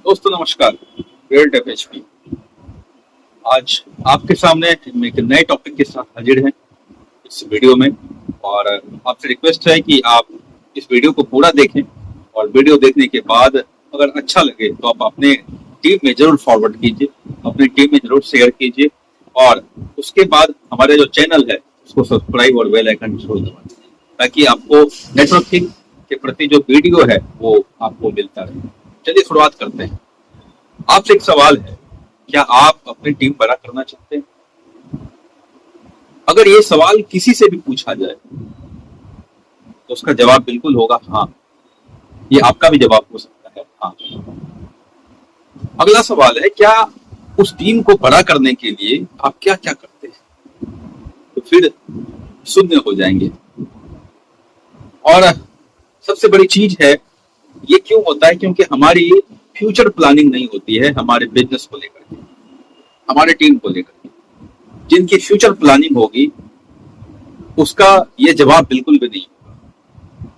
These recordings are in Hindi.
दोस्तों नमस्कार। रेल टेप एचपी आज आपके सामने हम एक नए टॉपिक के साथ हाजिर हैं इस वीडियो में। और आपसे रिक्वेस्ट है कि आप इस वीडियो को पूरा देखें और वीडियो देखने के बाद अगर अच्छा लगे तो आप अपने टीम में जरूर फॉरवर्ड कीजिए, अपनी टीम में जरूर शेयर कीजिए और उसके बाद हमारे जो चैनल है उसको सब्सक्राइब और बेल आइकन जरूर दबाएं ताकि आपको नेटवर्किंग के प्रति जो वीडियो है वो आपको मिलता रहे। चलिए शुरुआत करते हैं। आपसे एक सवाल है, क्या आप अपनी टीम बड़ा करना चाहते हैं? अगर ये सवाल किसी से भी पूछा जाए तो उसका जवाब बिल्कुल होगा हाँ। ये आपका भी जवाब हो सकता है हाँ। अगला सवाल है, क्या उस टीम को बड़ा करने के लिए आप क्या क्या करते हैं? तो फिर शून्य हो जाएंगे। और सबसे बड़ी चीज है, ये क्यों होता है? क्योंकि हमारी फ्यूचर प्लानिंग नहीं होती है हमारे बिजनेस को लेकर के, हमारे टीम को लेकर के। जिनकी फ्यूचर प्लानिंग होगी उसका ये जवाब बिल्कुल भी नहीं होगा।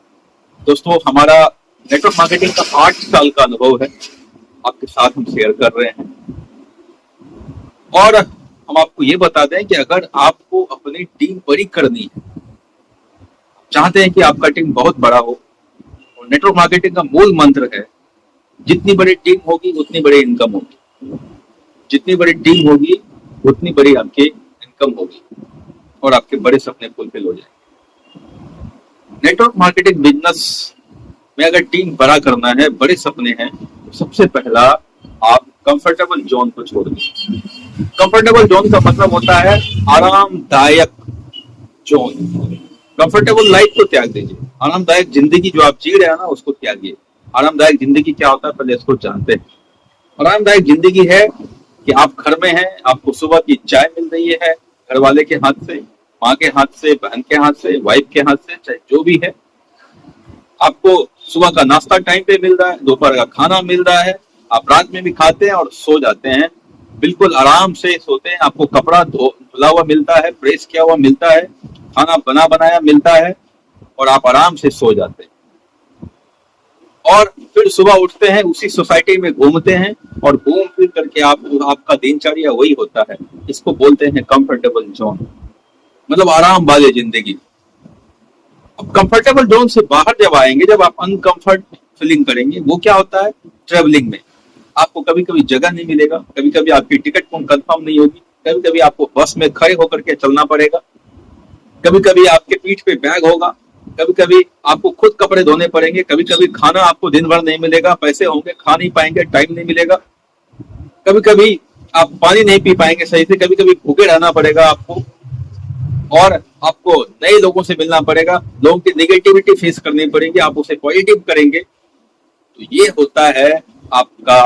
दोस्तों, हमारा नेटवर्क मार्केटिंग का 8 साल का अनुभव है, आपके साथ हम शेयर कर रहे हैं। और हम आपको ये बता दें कि अगर आपको अपनी टीम बड़ी करनी है, चाहते हैं कि आपका टीम बहुत बड़ा हो, और नेटवर्क मार्केटिंग का मूल मंत्र है, जितनी बड़ी टीम होगी उतनी बड़ी इनकम होगी, जितनी बड़ी टीम होगी उतनी बड़ी आपकी इनकम होगी और आपके बड़े सपने फुलफिल हो जाएंगे। नेटवर्क मार्केटिंग बिजनेस में अगर टीम बड़ा करना है, बड़े सपने हैं, तो सबसे पहला आप कंफर्टेबल जोन को छोड़ दीजिए। कंफर्टेबल जोन का मतलब होता है आरामदायक जोन। कंफर्टेबल लाइफ को त्याग दीजिए, आरामदायक जिंदगी जो आप जी रहे हैं ना उसको त्यागिए। आरामदायक जिंदगी क्या होता है पहले इसको जानते हैं। आरामदायक जिंदगी है कि आप घर में हैं, आपको सुबह की चाय मिल रही है घर वाले के हाथ से, माँ के हाथ से, बहन के हाथ से, वाइफ के हाथ से, चाहे जो भी है। आपको सुबह का नाश्ता टाइम पे मिल रहा है, दोपहर का खाना मिल रहा है, आप रात में भी खाते हैं और सो जाते हैं, बिल्कुल आराम से सोते हैं। आपको कपड़ा धुला हुआ मिलता है, प्रेस किया हुआ मिलता है, खाना बना बनाया मिलता है और आप आराम से सो जाते हैं। और फिर सुबह उठते हैं, उसी सोसाइटी में घूमते हैं और घूम फिर करके आपका दिनचर्या वही होता है। इसको बोलते हैं कंफर्टेबल जोन, मतलब आराम वाली जिंदगी। अब कंफर्टेबल जोन से बाहर जब आएंगे, जब आप अनकंफर्ट फीलिंग करेंगे, वो क्या होता है? ट्रेवलिंग में आपको कभी कभी जगह नहीं मिलेगा, कभी कभी आपकी टिकट कंफर्म नहीं होगी, कभी कभी आपको बस में खड़े होकर के चलना पड़ेगा, कभी कभी आपके पीठ पे बैग होगा, कभी कभी आपको खुद कपड़े धोने पड़ेंगे, कभी कभी खाना आपको दिन भर नहीं मिलेगा, पैसे होंगे खा नहीं पाएंगे, टाइम नहीं मिलेगा, कभी कभी आप पानी नहीं पी पाएंगे सही से, कभी कभी भूखे रहना पड़ेगा आपको, और आपको नए लोगों से मिलना पड़ेगा, लोगों की नेगेटिविटी फेस करनी पड़ेगी, आप उसे पॉजिटिव करेंगे। तो ये होता है आपका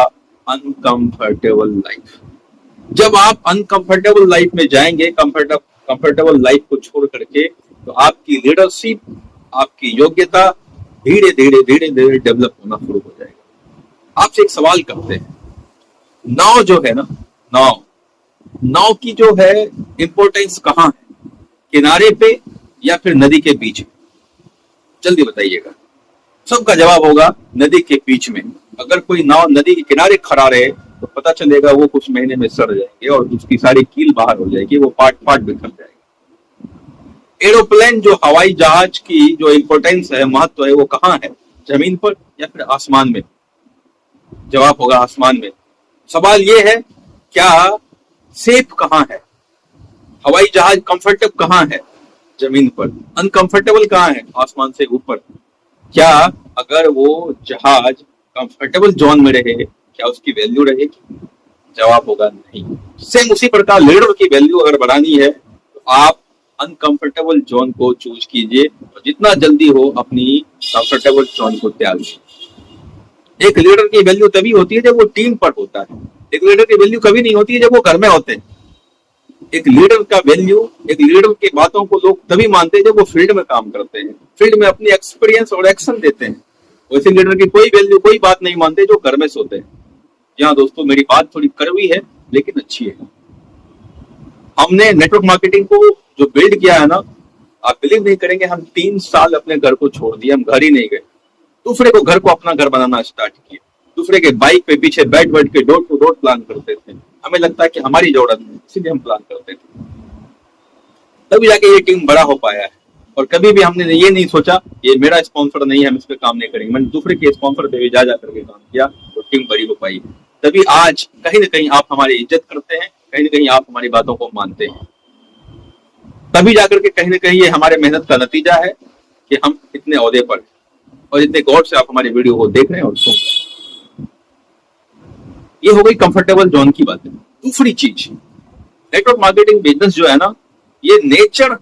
अनकंफर्टेबल लाइफ। जब आप अनकंफर्टेबल लाइफ में जाएंगे, कंफर्टेबल लाइफ को छोड़ करके, तो आपकी लीडरशिप, आपकी योग्यता धीरे धीरे धीरे धीरे डेवलप होना शुरू हो जाएगा। आपसे एक सवाल करते हैं, नाव जो है ना, नाव की जो है इंपॉर्टेंस कहाँ है? किनारे पे या फिर नदी के बीच में? जल्दी बताइएगा। सबका जवाब होगा नदी के बीच में। अगर कोई नाव नदी के किनारे खड़ा रहे तो पता चलेगा वो कुछ महीने में सड़ जाएंगे और उसकी सारी कील बाहर हो जाएगी, वो पार्ट पार्ट बिखर जाएगा। एरोप्लेन जो हवाई जहाज की जो इंपॉर्टेंस है, महत्व है, वो कहाँ है? जमीन पर या फिर आसमान में? जवाब होगा आसमान में। सवाल ये है, क्या सेफ कहाँ है? हवाई जहाज कंफर्टेबल कहाँ है? जमीन पर। अनकंफर्टेबल कहाँ है? आसमान से ऊपर। क्या अगर वो जहाज कंफर्टेबल जोन में रहे, क्या उसकी वैल्यू रहेगी? जवाब होगा नहीं। सेम उसी प्रकार लीडर की वैल्यू अगर बढ़ानी है तो आप अनकंफर्टेबल जोन को चूज कीजिए और जितना जल्दी हो अपनी कंफर्टेबल जोन को त्याग दीजिए। एक लीडर की वैल्यू तभी होती है जब वो टीम पर होता है। एक लीडर की वैल्यू कभी नहीं होती है जब वो घर में होते हैं। एक लीडर का वैल्यू, एक लीडर की बातों को लोग तभी मानते हैं जब वो फील्ड में काम करते हैं, फील्ड में अपनी एक्सपीरियंस और एक्शन देते हैं। वैसे लीडर की कोई वैल्यू, कोई बात नहीं मानते जो घर में सोते हैं। यहाँ दोस्तों मेरी बात थोड़ी कड़वी है लेकिन अच्छी है। हमने नेटवर्क मार्केटिंग को जो बिल्ड किया है ना, आप बिलीव नहीं करेंगे, हम 3 साल अपने घर को छोड़ दिए, हम घर ही नहीं गए, दूसरे को घर को अपना घर बनाना स्टार्ट किए। दूसरे के बाइक पे पीछे बैठ बैठ के डोर टू डोर प्लान करते थे। हमें लगता है कि हमारी जरूरत है, इसीलिए हम प्लान करते थे। तब जाके ये टीम बड़ा हो पाया है। और कभी भी हमने ये नहीं सोचा ये मेरा स्पॉन्सर नहीं है, हम इस पे काम नहीं करेंगे। मैंने दूसरे के स्पॉन्सर पे भी जा करके काम किया तो टीम बड़ी हो पाई। तभी आज कहीं ना कहीं आप हमारी इज्जत करते हैं, कहीं ना कहीं आप हमारी बातों को मानते हैं। तभी जाकर के कहीं ना कहीं ये हमारे मेहनत का नतीजा है कि हम इतने ओहदे पर हैं और इतने गौर से आप हमारी वीडियो को देख रहे हैं और सुन रहे हैं। ये हो गई कंफर्टेबल जोन की बात है। दूसरी चीज, नेटवर्क मार्केटिंग बिजनेस जो है ना, ये नेचर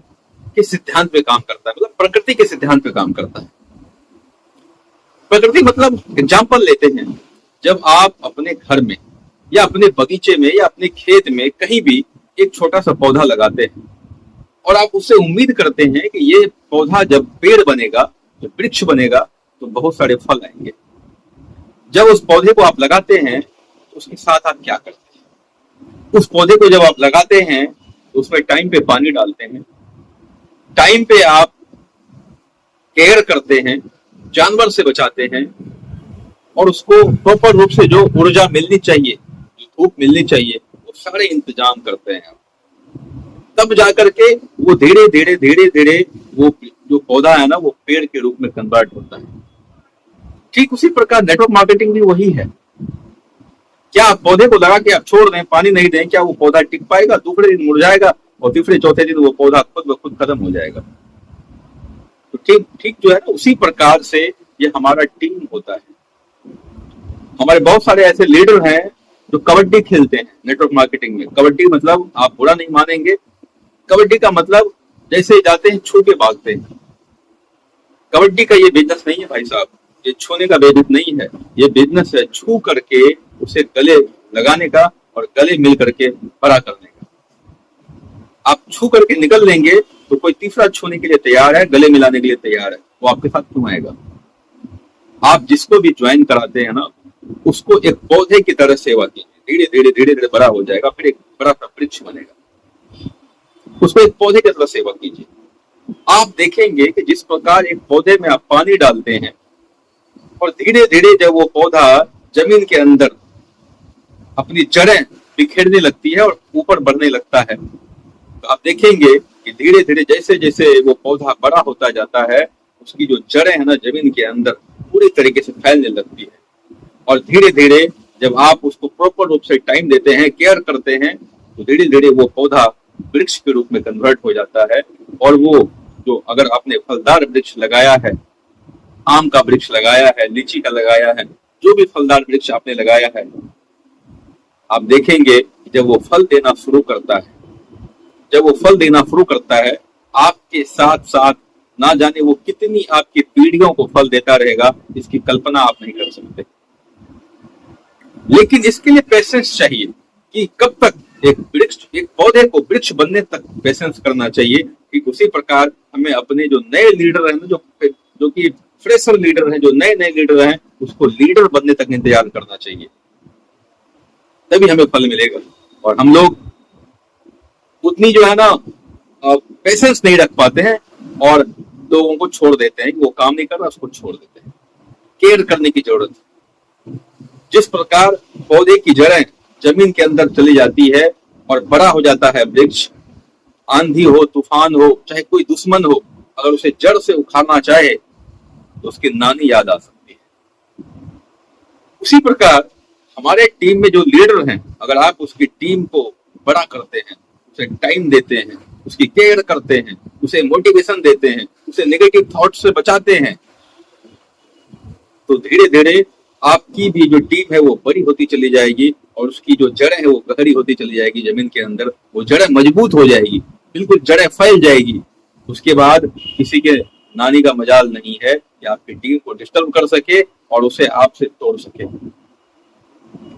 के सिद्धांत पे काम करता है, मतलब प्रकृति के सिद्धांत पे काम करता है। प्रकृति मतलब एग्जाम्पल लेते हैं, जब आप अपने घर में या अपने बगीचे में या अपने खेत में कहीं भी एक छोटा सा पौधा लगाते हैं और आप उससे उम्मीद करते हैं कि ये पौधा जब पेड़ बनेगा, जब वृक्ष बनेगा तो बहुत सारे फल आएंगे। जब उस पौधे को आप लगाते हैं तो उसके साथ आप क्या करते हैं? उस पौधे को जब आप लगाते हैं तो उसमें टाइम पे पानी डालते हैं, टाइम पे आप केयर करते हैं, जानवर से बचाते हैं और उसको प्रॉपर रूप से जो ऊर्जा मिलनी चाहिए, जो धूप मिलनी चाहिए, वो सारे इंतजाम करते हैं आप। तब जाकर के वो धीरे धीरे धीरे धीरे वो जो पौधा है ना, वो पेड़ के रूप में कन्वर्ट होता है। ठीक उसी प्रकार नेटवर्क मार्केटिंग भी वही है। क्या आप पौधे को लगा के आप छोड़ दें, पानी नहीं दें, क्या वो पौधा टिक पाएगा? दूसरे दिन मुरझाएगा और तीसरे चौथे दिन वो पौधा खुद ब खुद खत्म हो जाएगा। तो ठीक जो है ना, उसी प्रकार से ये हमारा टीम होता है। हमारे बहुत सारे ऐसे लीडर हैं जो कबड्डी खेलते हैं नेटवर्क मार्केटिंग में। कबड्डी मतलब, आप बुरा नहीं मानेंगे, कबड्डी का मतलब जैसे जाते हैं छू के भागते हैं। कबड्डी का ये बिजनेस नहीं है भाई साहब, ये छूने का बिजनेस नहीं है, ये बिजनेस है छू करके उसे गले लगाने का और गले मिल करके बड़ा करने का। आप छू करके निकल लेंगे तो कोई तीसरा छूने के लिए तैयार है, गले मिलाने के लिए तैयार है, वो आपके साथ क्यों आएगा? आप जिसको भी ज्वाइन कराते हैं ना, उसको एक पौधे की तरह सेवा कीजिए। धीरे धीरे धीरे धीरे बड़ा हो जाएगा, फिर एक बड़ा सा वृक्ष बनेगा। उसको एक पौधे की तरह सेवा कीजिए। आप देखेंगे कि जिस प्रकार एक पौधे में आप पानी डालते हैं और धीरे धीरे जब वो पौधा जमीन के अंदर अपनी जड़ें बिखेरने लगती है और ऊपर बढ़ने लगता है, तो आप देखेंगे कि धीरे धीरे जैसे जैसे वो पौधा बड़ा होता जाता है, उसकी जो जड़ें है ना जमीन के अंदर पूरी तरीके से फैलने लगती है। और धीरे धीरे जब आप उसको प्रॉपर रूप से टाइम देते हैं, केयर करते हैं, तो धीरे धीरे वो पौधा वृक्ष के रूप में कन्वर्ट हो जाता है। और वो जो अगर आपने फलदार वृक्ष लगाया है, आम का वृक्ष लगाया है, लीची का लगाया है, जो भी फलदार वृक्ष आपने लगाया है, आप देखेंगे जब वो फल देना शुरू करता है, जब वो फल देना शुरू करता है, आपके साथ साथ ना जाने वो कितनी आपकी पीढ़ियों को फल देता रहेगा, इसकी कल्पना आप नहीं कर सकते। लेकिन इसके लिए पेशेंस चाहिए कि कब तक एक पौधे को वृक्ष बनने तक पेशेंस करना चाहिए। ठीक उसी प्रकार हमें अपने जो नए लीडर हैं, जो कि फ्रेशर लीडर हैं, जो नए नए लीडर हैं, उसको लीडर बनने तक इंतजार करना चाहिए, तभी हमें फल मिलेगा। और हम लोग उतनी जो है ना पेशेंस नहीं रख पाते हैं और लोगों को छोड़ देते हैं कि वो काम नहीं कर रहा, उसको छोड़ देते हैं। केयर करने की जरूरत है। जिस प्रकार पौधे की जड़ें जमीन के अंदर चली जाती है और बड़ा हो जाता है वृक्ष, आंधी हो, तूफान हो, चाहे कोई दुश्मन हो, अगर उसे जड़ से उखाड़ना चाहे तो उसकी नानी याद आ सकती है। उसी प्रकार हमारे टीम में जो लीडर हैं, अगर आप उसकी टीम को बड़ा करते हैं, उसे टाइम देते हैं, उसकी केयर करते हैं, उसे मोटिवेशन देते हैं, उसे नेगेटिव थॉट से बचाते हैं, तो धीरे धीरे आपकी भी जो टीम है वो बड़ी होती चली जाएगी और उसकी जो जड़ें है वो गहरी होती चली जाएगी जमीन के अंदर। वो जड़ें मजबूत हो जाएगी, बिल्कुल जड़ें फैल जाएगी। उसके बाद किसी के नानी का मजाल नहीं है कि आपकी टीम को डिस्टर्ब कर सके और उसे आपसे तोड़ सके।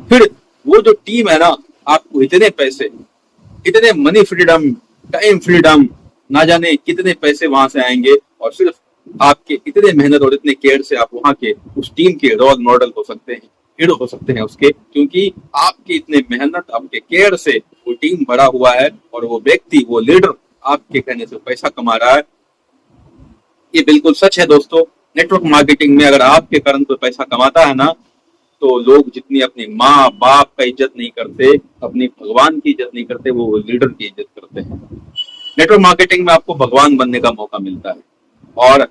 फिर वो जो टीम है ना, आपको इतने पैसे, इतने मनी फ्रीडम, टाइम फ्रीडम, ना जाने कितने पैसे वहां से आएंगे और सिर्फ आपके इतने मेहनत और इतने केयर से आप वहां के उस टीम के रोल मॉडल हो सकते हैं, हीरो हो सकते हैं उसके, क्योंकि आपके इतने मेहनत, आपके केयर से वो टीम बड़ा हुआ है और वो व्यक्ति, वो लीडर आपके कहने से पैसा कमा रहा है। ये बिल्कुल सच है दोस्तों। नेटवर्क मार्केटिंग में अगर आपके कारण कोई पैसा कमाता है ना, तो लोग जितनी अपनी माँ बाप का इज्जत नहीं करते, अपनी भगवान की इज्जत नहीं करते, वो लीडर की इज्जत करते हैं। नेटवर्क मार्केटिंग में आपको भगवान बनने का मौका मिलता है और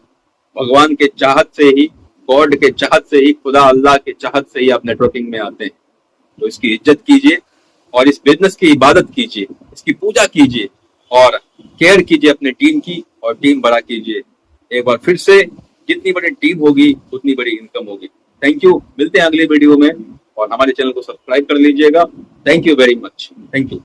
भगवान के चाहत से ही, गॉड के चाहत से ही, खुदा अल्लाह के चाहत से ही आप नेटवर्किंग में आते हैं। तो इसकी इज्जत कीजिए और इस बिजनेस की इबादत कीजिए, इसकी पूजा कीजिए और केयर कीजिए अपने टीम की और टीम बड़ा कीजिए। एक बार फिर से, जितनी बड़ी टीम होगी उतनी बड़ी इनकम होगी। थैंक यू, मिलते हैं अगले वीडियो में और हमारे चैनल को सब्सक्राइब कर लीजिएगा। Thank you very much, thank you.